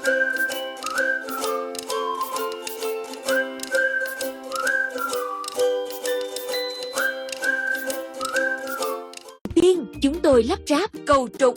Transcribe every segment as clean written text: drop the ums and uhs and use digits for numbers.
Tiên, chúng tôi lắp ráp cầu trục.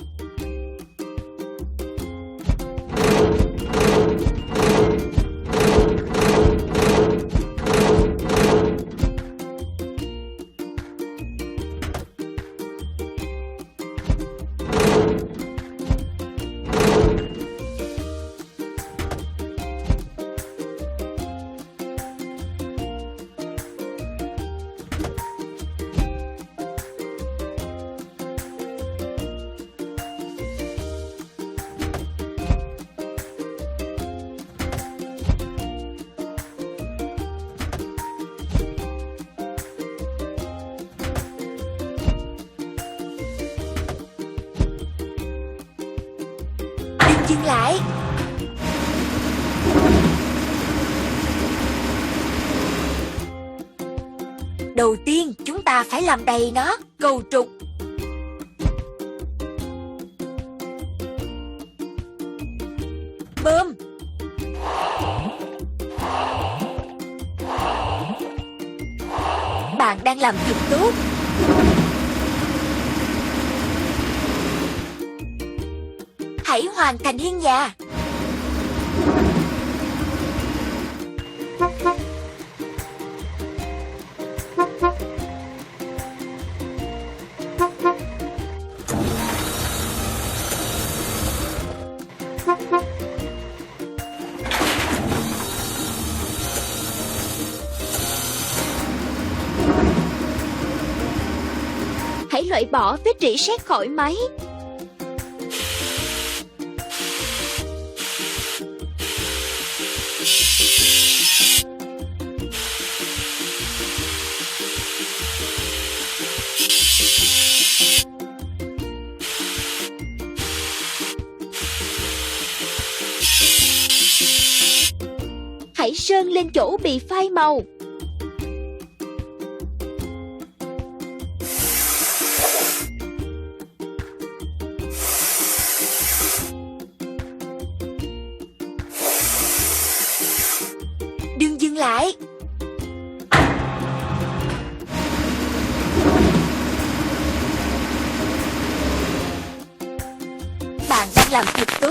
Dừng lại. Đầu tiên chúng ta phải làm đầy nó, cầu trục. Bơm. Bạn đang làm thật tốt. Hãy hoàn thành hiên nhà. Hãy loại bỏ vết rỉ sét khỏi máy. Hãy sơn lên chỗ bị phai màu. Đừng dừng lại. Bạn đang làm thật tốt.